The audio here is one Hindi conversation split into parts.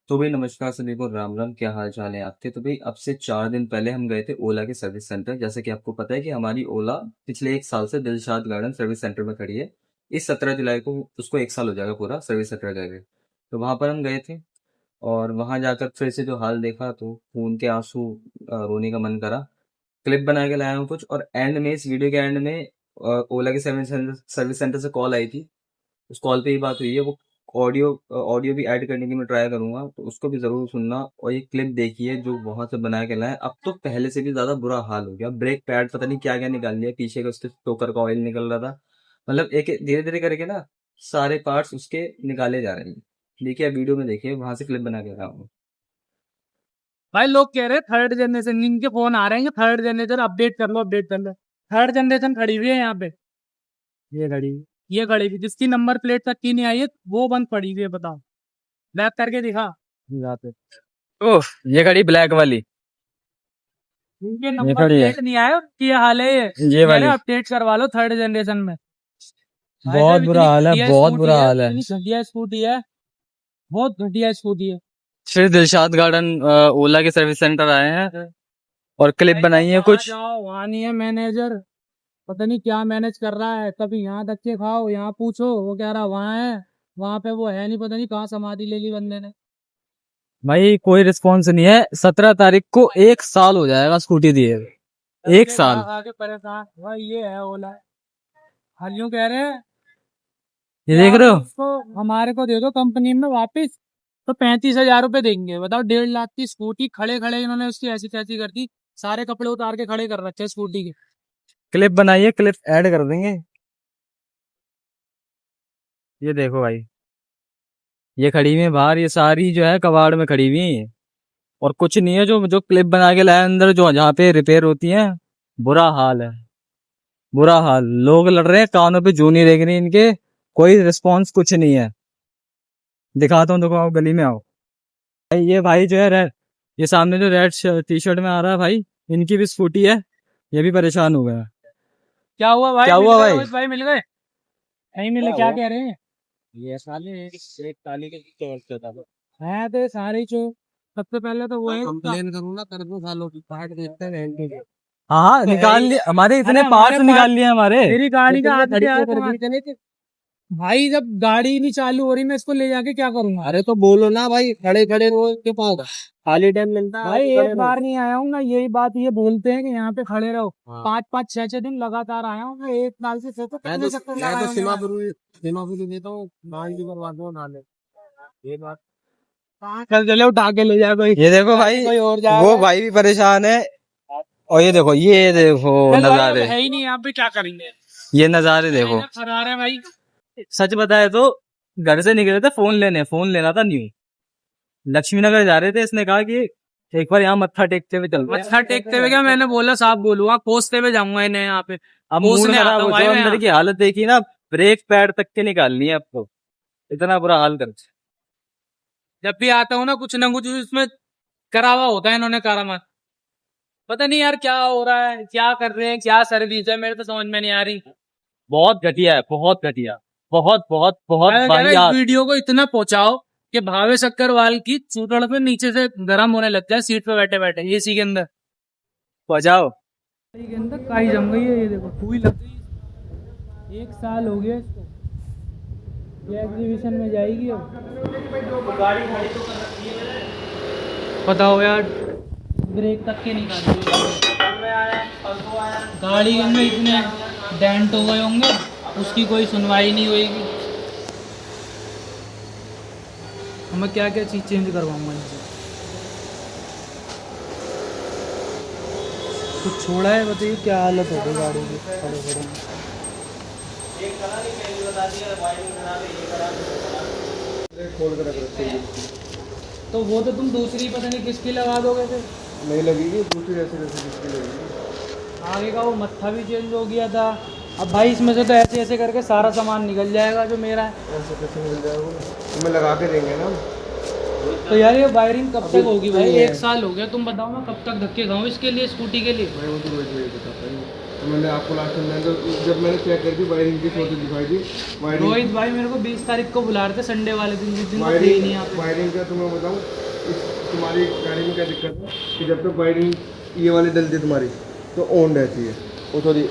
तो भाई नमस्कार सभी को, राम राम। क्या हाल चाल है आपके? तो भाई अब से 4 दिन पहले हम गए थे ओला के सर्विस सेंटर। जैसे कि आपको पता है कि हमारी ओला पिछले 1 साल से दिलशाद गार्डन सर्विस सेंटर में खड़ी है। इस 17 जुलाई को उसको 1 साल हो जाएगा पूरा सर्विस सेंटर गए। तो वहां पर हम गए थे और वहां जाकर फिर से जो हाल देखा तो खून के आंसू, रोने का मन करा। क्लिप बना के लाया हूँ कुछ, और एंड में, इस वीडियो के एंड में ओला के सर्विस सेंटर से कॉल आई थी। उस कॉल पे ही बात हुई है। वो ऑडियो ऑडियो भी ऐड करने की मैं ट्राई करूंगा, तो उसको भी जरूर सुनना। और ये क्लिप देखिए जो वहां से बना के लाए। अब तो पहले से भी ज्यादा बुरा हाल हो गया। ब्रेक पैड पता नहीं क्या क्या निकाल लिया, पीछे का उसके टोकर का ऑयल निकल रहा था। मतलब एक धीरे धीरे करके ना सारे पार्ट्स उसके निकाले जा रहे हैं। देखिए, आप वीडियो में देखिए, वहां से क्लिप बना के रहा हूँ। भाई लोग कह रहे हैं थर्ड जनरेशन, इनके फोन आ रहे हैं कि थर्ड जनरेशन अपडेट कर लो, अपडेट कर लो। थर्ड जनरेशन खड़ी हुई है यहाँ पे। ये खड़ी हुई जिसकी नंबर प्लेट तक की नहीं आई है वो बंद पड़ी हुई है। बताओ, बैक करके दिखा यहाँ पे। ओह, ये गाड़ी ब्लैक वाली। इनके नंबर प्लेट नहीं आए, की हाल है ये वाली अपडेट करवा लो थर्ड जनरेशन में। बहुत बुरा हाल है, बहुत बुरा हाल है। घटिया स्कूटी है, बहुत घटिया स्कूटी है। श्री दिलशाद गार्डन ओला के सर्विस सेंटर आए हैं और क्लिप बनाई है कुछ। वहाँ नहीं है मैनेजर, पता नहीं क्या मैनेज कर रहा है। कभी यहाँ धक्के खाओ, यहाँ पूछो, वो कह रहा वहाँ है, वहाँ पे वो है नहीं, पता नहीं कहाँ समाधि ले ली बंदे ने। भाई कोई रिस्पॉन्स नहीं है। 17 तारीख को 1 साल हो जाएगा स्कूटी दिए हुए। 1 साल। आगे परेशान भाई, ये है ओला। हल यूं कह रहे हैं, ये देख रहे हो? उसको हमारे को दे दो कंपनी में वापस, तो 35,000 रुपए देंगे। बताओ, 1.5 लाख की स्कूटी खड़े खड़े इन्होंने उसकी ऐसी तैसी कर दी। सारे कपड़े उतार के खड़े कर रखे स्कूटी के। क्लिप बनाइए, क्लिप ऐड कर देंगे। ये देखो भाई, ये खड़ी हुई है बाहर, ये सारी जो है कबाड़ में खड़ी हुई है और कुछ नहीं है। जो जो क्लिप बना के लाए अंदर, जो जहाँ पे रिपेयर होती है, बुरा हाल है, बुरा हाल। लोग लड़ रहे हैं, कानों पे जू नहीं देख रही इनके, कोई रिस्पॉन्स कुछ नहीं है। दिखाता हूँ, देखो, आओ गली में आओ भाई। ये भाई जो है रेड, ये सामने जो रेड टी शर्ट में आ रहा है भाई, इनकी भी स्कूटी है। ये भी परेशान हो गया। क्या हुआ भाई? क्या हुआ भाई? भाई मिल गए? नहीं मिले, क्या कह रहे हैं? ये साले एक ताली के चोर से था। है तो सारे ही चो। सबसे पहले तो वो है कंप्लेन करूँ ना, कर दो सालों की पार्ट देते हैं इनके। हाँ हाँ, निकाल लिए हमारे, इतने अरे पार्ट्स हमारे निकाल लिए हमारे। मेरी गाड़ी का हाथ खड़ी क्या है कर तुम्हारे? दी थे। भाई जब गाड़ी नहीं चालू हो रही, मैं इसको ले जाके क्या करूंगा? अरे तो बोलो ना भाई, खड़े खड़े रोज के पास खाली टाइम मिलता है। भाई खड़े एक रहो। बार नहीं आया हूँ ना, यही बात ये बोलते हैं कि यहाँ पे खड़े रहो। हाँ। 5-5 6-6 दिन लगातार आया हूँ मैं, एक साल से मैं कितने चक्कर तो लगाए होंगे मैं। सीमापुरी देता हूँ, गाड़ी बर्बाद हो ना ले। ये बात कल चले उठा के ले जाए कोई। ये देखो भाई, कोई और वो जाएगा। भाई भी परेशान है। और ये देखो, ये देखो चल भाई, अब नजारे, है ही नहीं यहाँ पे, क्या करेंगे? ये नजारे देखो। फरार है भाई। सच बताए तो घर से निकले थे फोन लेने, फोन लेना था न्यू। लक्ष्मी नगर जा रहे थे, इसने कहा कि एक बार यहाँ मत्था टेकते हुए चलते हैं। मत्था टेकते हुए क्या? मैंने बोला साफ बोलूंगा, कोसते हुए जाऊंगा इन्हें यहाँ पे। अब मूड कोसने खराब आता हो हूँ भाई जाओ, मैं अंदर यहाँ। की हालत देखी ना, ब्रेक पैड तक के निकालनी है अब तो, इतना बुरा हाल कर। जब भी आता हूँ ना, कुछ उसमें करावा होता है इन्होंने कारामा। पता नहीं यार क्या हो रहा है, क्या कर रहे हैं, क्या सर्विस है, मेरे तो समझ में नहीं आ रही। बहुत घटिया है, बहुत घटिया, बहुत बहुत बहुत मैं कह रहा इस वाहियात। वीडियो को इतना पहुंचाओ कि भावेश अग्रवाल की चूतड़ पे नीचे से गर्म होने लग जाए, सीट पे बैठे बैठे एसी के अंदर। बजाओ। के अंदर काई जम गई है, ये देखो हुई लग गई। 1 साल हो गया इसको, ये एग्जीबिशन में जाएगी अब। बताओ यार, ब्रेक तक के निकाल गाड़ी के अंदर इतने डेंट हो गए होंगे, उसकी कोई सुनवाई नहीं होगी। मैं क्या क्या चीज़ चेंज करवाऊंगा इनसे। कुछ छोड़ा है, बताइए क्या हालत हो गई गाड़ी की खड़े खड़े में। तो वो तो तुम दूसरी पता नहीं किसकी लगा दोगे फिर। नहीं लगेगी दूसरी, ऐसे किसकी लगेगी। आगे का वो मत्था भी चेंज हो गया था। अब भाई इसमें से तो ऐसे ऐसे करके सारा सामान निकल जाएगा जो मेरा है। ऐसे कैसे मिल जाएगा? तुम्हें लगा के देंगे ना। तो यार ये वायरिंग कब तक होगी भाई? 1 साल हो गया, तुम बताओ मैं कब तक धक्के खाऊं इसके लिए, स्कूटी के लिए। मैं वो तो वही बताता हूँ। मैंने आपको लास्ट टाइम तो जब मैंने चेक करी थी वायरिंग की फोटो दिखाई थी। वायरिंग रोहित भाई मेरे को 20 तारीख को बुला रहे थे संडे वाले दिन, जिस दिन वो फ्री नहीं यहाँ पे। वायरिंग का तुम्हें बताऊँ, तुम्हारी गाड़ी में क्या दिक्कत है कि जब तक वायरिंग ये वाली डलती है तुम्हारी तो ऑन रहती है, वो थोड़ी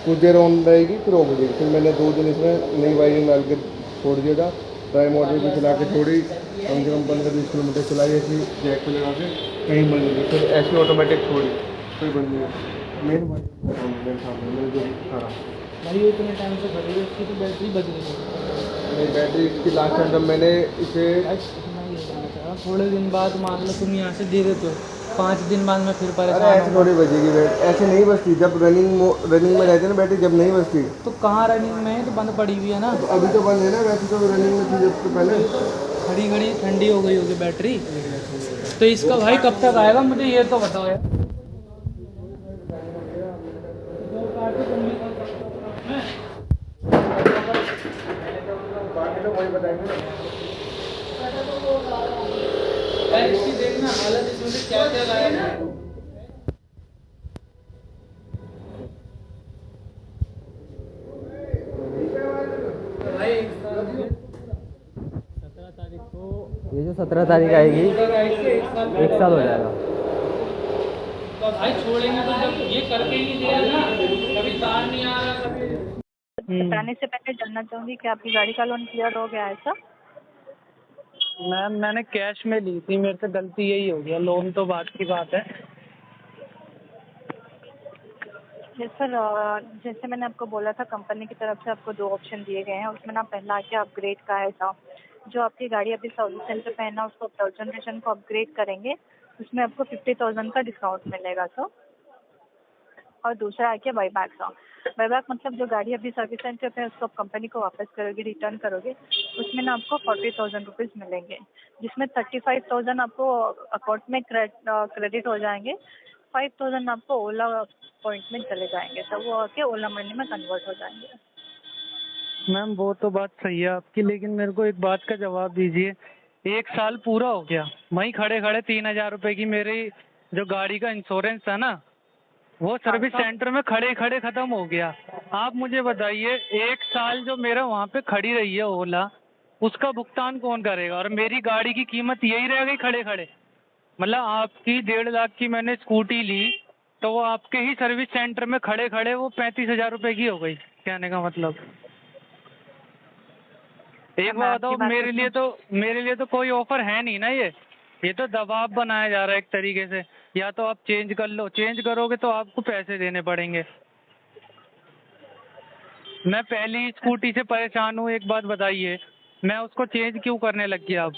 कुछ देर ऑन रहेगी फिर ऑफ हो जाएगी। फिर मैंने 2 दिन इसमें नई वायरिंग डाल के छोड़ दिया था, ड्राई मोटर पे चला के छोड़ी, कम से कम 15-20 किलोमीटर चलाई ऐसी जैक पे लगा के, कहीं बंद नहीं, फिर ऐसी ऑटोमेटिक छोड़ी, कोई बंद नहीं। मेन मेरे सामने मैंने जो करा भाई ये इतने टाइम से खड़ी है, उसकी तो बैटरी बच गई है। मेरी बैटरी इसकी लास्ट टाइम जब मैंने इसे भाई मैं ये कहना चाह रहा हूँ, थोड़े दिन बाद मान लो तुम यहाँ से दे देते हो, 5 दिन बाद मैं फिर अरे परेशान ऐसे हूँ। थोड़ी बजेगी बैटरी, ऐसे नहीं बजती जब रनिंग में रहती है ना बैटरी, जब नहीं बजती। तो कहाँ रनिंग में है, तो बंद पड़ी हुई है ना। तो अभी तो बंद है ना, वैसे तो रनिंग में थी जब तो पहले। खड़ी खड़ी ठंडी हो गई होगी बैटरी। तो इसका भाई कब तक आएगा, मुझे ये तो बताओ यार। बाकी तो वही बताएंगे ना। यार इसकी देखना हालत, इसमें से क्या क्या लाया है। भाई 17 तारीख को ये जो 17 तारीख आएगी, 1 साल हो जाएगा। तो भाई छोड़ेंगे तो जब ये करके ही नहीं दे रहे ना, कभी तार नहीं आ रहा, कभी बताने से पहले जानना चाहूँगी कि आपकी गाड़ी का लोन क्लियर हो गया है सर? मैम मैंने कैश में ली थी, मेरे से गलती यही हो गया, लोन तो बात की बात है। जी सर, जैसे मैंने आपको बोला था कंपनी की तरफ से आपको 2 ऑप्शन दिए गए हैं, उसमें ना पहला आके अपग्रेड का है सर। जो आपकी गाड़ी अभी सर्विस सेंटर पे है ना, उसको थर्ड जनरेशन को अपग्रेड करेंगे, उसमें आपको 50,000 का डिस्काउंट मिलेगा सर। और दूसरा है क्या बाईबैक सर। बाईबैक मतलब जो गाड़ी अभी सर्विस सेंटर पे है उसको आप कंपनी को वापस करोगे, रिटर्न करोगे, उसमें ना आपको 40,000 रुपीज़ मिलेंगे, जिसमें 35,000 आपको अकाउंट में क्रेडिट हो जाएंगे, 5,000 आपको ओला पॉइंट में चले जाएंगे, तो वो आके ओला मनी में कन्वर्ट हो जाएंगे। मैम वो तो बात सही है आपकी, लेकिन मेरे को एक बात का जवाब दीजिए। 1 साल पूरा हो गया, वहीं खड़े खड़े 3,000 रुपए की मेरी जो गाड़ी का इंश्योरेंस था ना, वो सर्विस सेंटर में खड़े खड़े खत्म हो गया। आप मुझे बताइए, 1 साल जो मेरा वहाँ पे खड़ी रही है ओला, उसका भुगतान कौन करेगा? और मेरी गाड़ी की कीमत यही रह गई खड़े खड़े। मतलब आपकी 1.5 लाख की मैंने स्कूटी ली, तो वो आपके ही सर्विस सेंटर में खड़े खड़े वो 35,000 रुपए की हो गई। कहने का मतलब, एक मैं बात आपकी बताओ, बात मेरे लिए तो कोई ऑफर है नहीं ना ये तो दबाव बनाया जा रहा है एक तरीके से। या तो आप चेंज कर लो, चेंज करोगे तो आपको पैसे देने पड़ेंगे। मैं पहली स्कूटी से परेशान हूँ, एक बात बताइए, मैं उसको चेंज क्यों करने लग गया अब?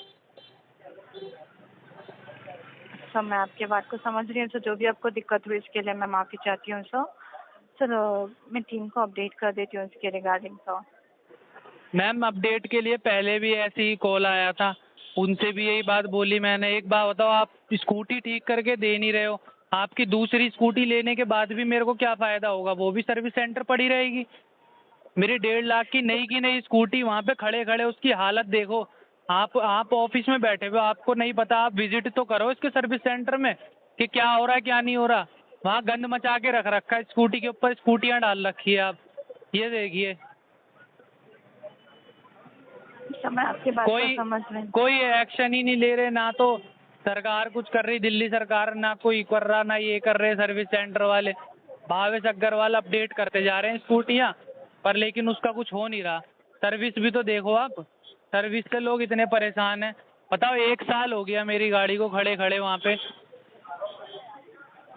सर मैं आपकी बात को समझ रही हूँ सर, जो भी आपको दिक्कत हुई इसके लिए मैं माफ़ी चाहती हूँ सर। सर मैं टीम को अपडेट कर देती हूँ इसके रिगार्डिंग सर। मैम अपडेट के लिए पहले भी ऐसे ही कॉल आया था, उनसे भी यही बात बोली मैंने। एक बात बताओ, आप स्कूटी ठीक करके दे नहीं रहे हो, आपकी दूसरी स्कूटी लेने के बाद भी मेरे को क्या फ़ायदा होगा? वो भी सर्विस सेंटर पड़ी रहेगी। मेरी 1.5 लाख की नई स्कूटी वहाँ पे खड़े खड़े उसकी हालत देखो। आप ऑफिस में बैठे हुए, आपको नहीं पता? आप विजिट तो करो इसके सर्विस सेंटर में कि क्या हो रहा है क्या नहीं हो रहा। वहाँ गंद मचा के रख रखा है, स्कूटी के ऊपर स्कूटियाँ डाल रखी है। आप ये देखिए, सर मैं आपकी बात को कोई समझ रही हूँ। कोई एक्शन ही नहीं ले रहे, ना तो सरकार कुछ कर रही, दिल्ली सरकार ना कोई कर रहा, ना ये कर रहे सर्विस सेंटर वाले। भावेश अग्रवाल अपडेट करते जा रहे हैं स्कूटियाँ, पर लेकिन उसका कुछ हो नहीं रहा। सर्विस भी तो देखो आप, सर्विस से लोग इतने परेशान हैं। बताओ, 1 साल हो गया मेरी गाड़ी को खड़े खड़े वहाँ पे।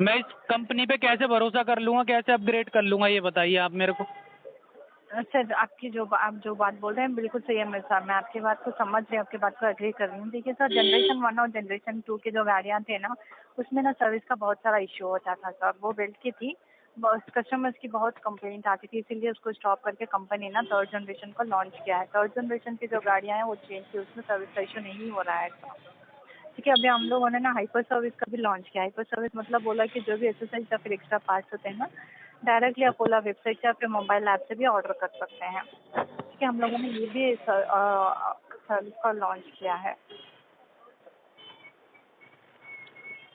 मैं इस कंपनी पे कैसे भरोसा कर लूँगा, कैसे अपग्रेड कर लूँगा, ये बताइए आप मेरे को। सर आपकी आप जो बात बोल रहे हैं बिल्कुल सही है मेरे साथ, मैं आपकी बात को समझ रही हूँ, आपकी बात को एग्री कर रही हूँ। देखिए सर, जनरेशन 1 और जनरेशन 2 की जो गाड़ियाँ थे ना, उसमें ना सर्विस का बहुत सारा इश्यू होता था सर। वो बेल्ट की थी, कस्टमर्स की बहुत कंप्लेंट आती थी, इसीलिए उसको स्टॉप करके कंपनी ना थर्ड जनरेशन को लॉन्च किया है। थर्ड जनरेशन की जो गाड़ियाँ हैं वो चेंज की, उसमें सर्विस का इशू नहीं हो रहा है सर। ठीक है, अभी हम लोगों ने ना हाइपर सर्विस का भी लॉन्च किया। हाइपर सर्विस मतलब बोला कि जो भी एक्सरसाइज या फिर एक्स्ट्रा पार्ट्स होते हैं ना, डायरेक्टली आप ओला वेबसाइट या फिर मोबाइल ऐप से भी ऑर्डर कर सकते हैं। ठीक है, हम लोगों ने ये भी सर्विस का लॉन्च किया है।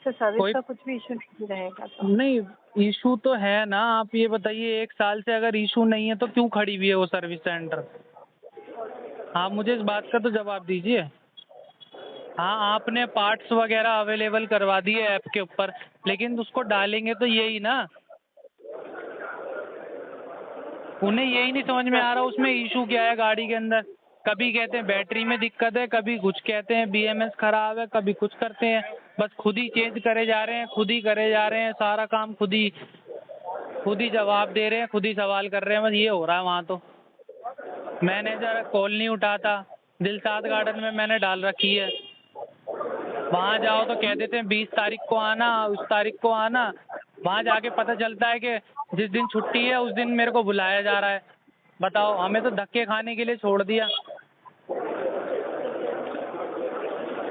तो सर्विस कोई- का कुछ भी इशू नहीं रहेगा तो? नहीं, इशू तो है ना। आप ये बताइए, 1 साल से अगर इशू नहीं है तो क्यों खड़ी हुई है वो सर्विस सेंटर? आप मुझे इस बात का तो जवाब दीजिए। हाँ, आपने पार्ट्स वगैरह अवेलेबल करवा दिए ऐप के ऊपर, लेकिन उसको डालेंगे तो यही ना। उन्हें यही नहीं समझ में आ रहा उसमें इशू क्या है गाड़ी के अंदर। कभी कहते हैं बैटरी में दिक्कत है, कभी कुछ कहते हैं बीएमएस खराब है, कभी कुछ करते हैं। बस खुद ही चेंज करे जा रहे हैं, खुद ही करे जा रहे हैं, सारा काम खुद ही जवाब दे रहे हैं, खुद ही सवाल कर रहे हैं। बस ये हो रहा है वहाँ तो। मैनेजर कॉल नहीं उठाता। दिलशाद गार्डन में मैंने डाल रखी है, वहाँ जाओ तो कह देते हैं 20 तारीख को आना, उस तारीख को आना। वहाँ जाके पता चलता है कि जिस दिन छुट्टी है उस दिन मेरे को बुलाया जा रहा है। बताओ, हमें तो धक्के खाने के लिए छोड़ दिया।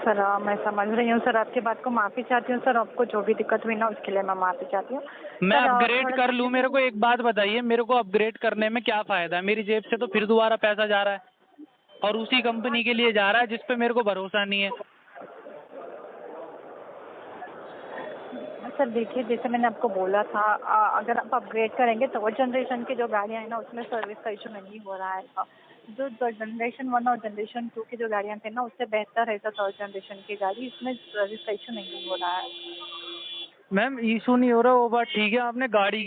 सर मैं समझ रही हूँ सर, आपकी बात को माफ़ी चाहती हूँ सर। आपको जो भी दिक्कत हुई ना उसके लिए मैं माफ़ी चाहती हूँ। मैं सर, अपग्रेड थोड़ा कर लूँ? मेरे को एक बात बताइए, मेरे को अपग्रेड करने में क्या फ़ायदा है? मेरी जेब से तो फिर दोबारा पैसा जा रहा है, और उसी कंपनी के लिए जा रहा है जिस पे मेरे को भरोसा नहीं है। सर देखिए, जैसे मैंने आपको बोला था, अगर आप अपग्रेड करेंगे तो वो जनरेशन की जो गाड़ियाँ हैं ना उसमें सर्विस का इशू नहीं हो रहा है। जो जनरेशन 1 और जनरेशन 2 की जो गाड़ियाँ थी ना उससे बेहतर है थर्ड जनरेशन की गाड़ी, इसमें सर्विस का इशू नहीं हो रहा है। मैम, इशू नहीं हो रहा वो बात ठीक है। आपने गाड़ी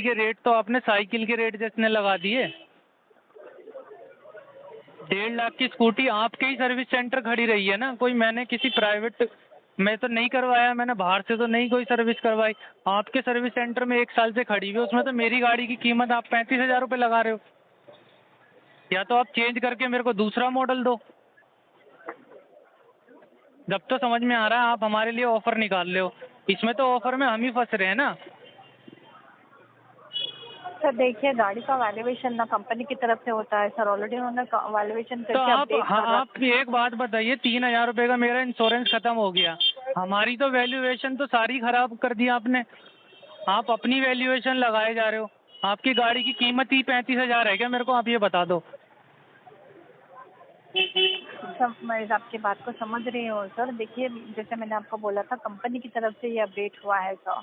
के रेट तो आपने साइकिल के रेट जितने लगा दिए। 1.5 लाख की स्कूटी आपके ही सर्विस सेंटर खड़ी रही है ना। कोई मैंने किसी प्राइवेट में तो नहीं करवाया, मैंने बाहर से तो नहीं कोई सर्विस करवाई। आपके सर्विस सेंटर में 1 साल से खड़ी हुई है, उसमें तो मेरी गाड़ी की कीमत आप 35,000 रुपये लगा रहे हो। या तो आप चेंज करके मेरे को दूसरा मॉडल दो। जब तो समझ में आ रहा है आप हमारे लिए ऑफर निकाल रहे हो, इसमें तो ऑफर में हम ही फंस रहे हैं ना। सर देखिए, गाड़ी का वैल्यूएशन ना कंपनी की तरफ से होता है सर। ऑलरेडी उन्होंने वैल्यूएशन तो करके अपडेट कर रखा आप एक बात बताइए, 3,000 रुपये का मेरा इंश्योरेंस खत्म हो गया, हमारी तो वैल्यूएशन तो सारी खराब कर दी आपने। आप अपनी वैल्यूएशन लगाए जा रहे हो। आपकी गाड़ी की कीमत ही 35,000 है क्या? मेरे को आप ये बता दो। सर मैं आपकी बात को समझ रही हूँ सर। देखिए, जैसे मैंने आपको बोला था कंपनी की तरफ से ये अपडेट हुआ है सर।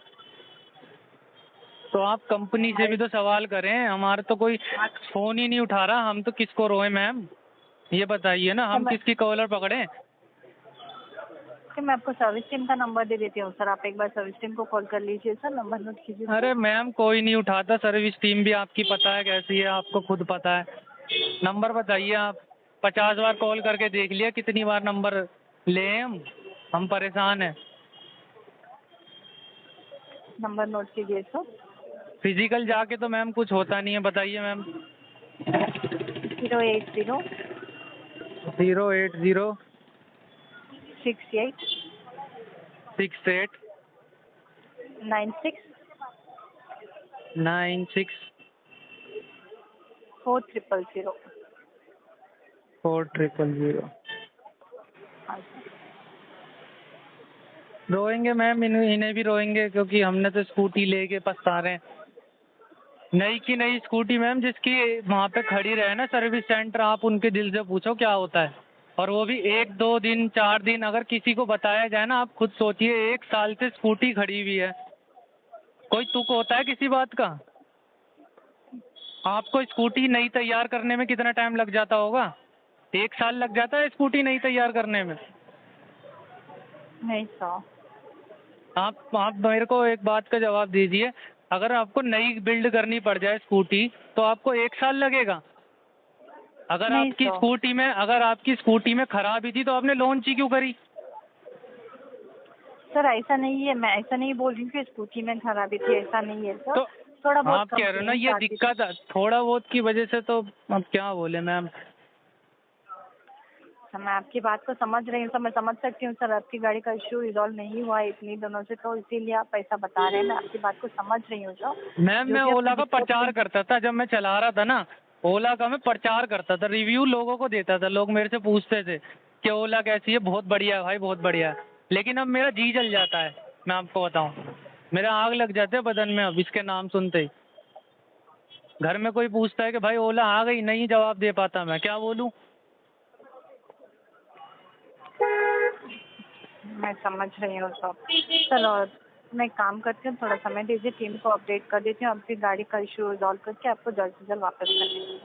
तो आप कंपनी से भी तो सवाल करें, हमारा तो कोई फोन ही नहीं उठा रहा। हम तो किसको रोए मैम, ये बताइए ना, हम किसकी कॉलर पकड़े? कि मैं आपको सर्विस टीम का नंबर दे देती हूँ सर, आप एक बार सर्विस टीम को कॉल कर लीजिए सर। नंबर नोट कीजिए सर। अरे मैम, कोई नहीं उठाता। सर्विस टीम भी आपकी पता है कैसी है, आपको खुद पता है। नंबर बताइए आप। 50 बार कॉल करके देख लिया, कितनी बार नंबर ले हम परेशान हैं। नंबर नोट कीजिए सर। फिजिकल जाके तो मैम कुछ होता नहीं है, बताइए मैम। 080 080 68 68 96 96 4000। 4000। हाँ सर। रोएंगे मैम, इन्हें भी रोएंगे, क्योंकि हमने तो स्कूटी लेके पछता रहे हैं। नई की नई स्कूटी मैम, जिसकी वहाँ पे खड़ी रहे ना सर्विस सेंटर, आप उनके दिल से पूछो क्या होता है। और वो भी 1-2 दिन 4 दिन अगर किसी को बताया जाए ना, आप खुद सोचिए 1 साल से स्कूटी खड़ी हुई है, कोई तुक होता है किसी बात का? आपको स्कूटी नई तैयार करने में कितना टाइम लग जाता होगा? 1 साल लग जाता है स्कूटी नई तैयार करने में। नहीं सर। आप मेरे को एक बात का जवाब दीजिए, अगर आपको नई बिल्ड करनी पड़ जाए स्कूटी तो आपको 1 साल लगेगा? अगर नहीं आपकी स्कूटी में खराबी थी तो आपने लॉन्च ही क्यों करी? सर ऐसा नहीं है, मैं ऐसा नहीं बोल रही हूँ कि स्कूटी में खराबी थी, ऐसा नहीं है सर। तो थोड़ा बहुत आप कह रहे हो ना कंप्लेंट ये आती थी। दिक्कत है, थोड़ा बहुत की वजह से, तो अब क्या बोले मैम। सर मैं आपकी बात को समझ रही हूँ सर, मैं समझ सकती हूँ सर। आपकी गाड़ी का इश्यू रिजॉल्व नहीं हुआ है इतनी दिनों से, तो इसीलिए आप ऐसा बता रहे हैं। मैं आपकी बात को समझ रही हूँ सर। मैम, मैं ओला का प्रचार करता था जब मैं चला रहा था ना, ओला का मैं प्रचार करता था, रिव्यू लोगों को देता था। लोग मेरे से पूछते थे कि ओला कैसी है, बहुत बढ़िया है भाई, बहुत बढ़िया है। लेकिन अब मेरा जी जल जाता है, मैं आपको बताऊं, मेरा आग लग जाते हैं बदन में अब इसके नाम सुनते ही। घर में कोई पूछता है कि भाई ओला आ गई, नहीं जवाब दे पाता, मैं क्या बोलूं। मैं समझ रही हूँ सर और मैं एक काम करती हूँ, थोड़ा समय दीजिए, टीम को अपडेट कर देती हूँ, आपकी गाड़ी का इशू रिजॉल्व करके आपको जल्द से जल्द वापस कर देंगे।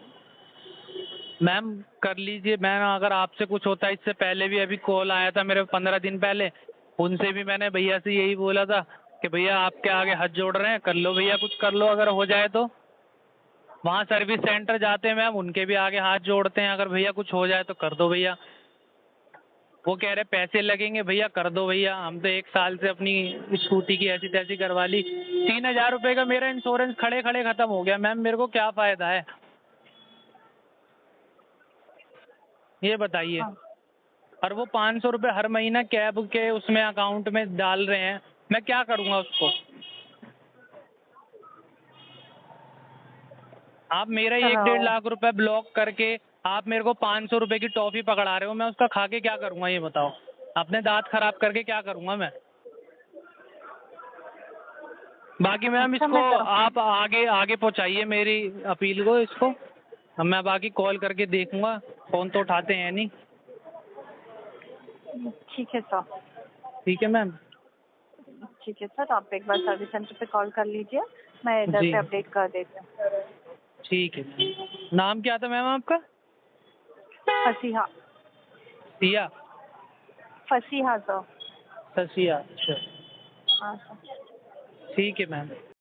मैम कर लीजिए मैम, अगर आपसे कुछ होता है, इससे पहले भी अभी कॉल आया था मेरे 15 दिन पहले, उनसे भी मैंने भैया से यही बोला था कि भैया आपके आगे हाथ जोड़ रहे हैं, कर लो भैया, कुछ कर लो अगर हो जाए तो। वहाँ सर्विस सेंटर जाते हैं मैम, उनके भी आगे हाथ जोड़ते हैं, अगर भैया कुछ हो जाए तो कर दो भैया। वो कह रहे पैसे लगेंगे भैया, कर दो भैया, हम तो 1 साल से अपनी स्कूटी की ऐसी तैसी करवा ली, 3000 रुपये का मेरा इंश्योरेंस खड़े खड़े खत्म हो गया मैम, मेरे को क्या फ़ायदा है ये बताइए। हाँ और वो 500 रुपये हर महीना कैब के उसमें अकाउंट में डाल रहे हैं, मैं क्या करूँगा उसको। आप मेरा सर 1-1.5 लाख रुपए ब्लॉक करके आप मेरे को 500 रुपए की टॉफी पकड़ा रहे हो, मैं उसका खा के क्या करूँगा ये बताओ। अपने दांत खराब करके क्या करूँगा मैं। बाकी मैम अच्छा, इसको मैं आप आगे आगे पहुँचाइए मेरी अपील को इसको, अब मैं बाकी कॉल करके देखूंगा, फ़ोन तो उठाते हैं नहीं। ठीक है सर, ठीक है मैम। ठीक है सर, आप एक बार सर्विस सेंटर पे कॉल कर लीजिए, मैं इधर जी पे अपडेट कर देती हूँ। ठीक है मैम। नाम क्या था मैम आपका? फसीहा, सिया? फसीहा सर। ससिया, अच्छा हाँ सर। ठीक है मैम।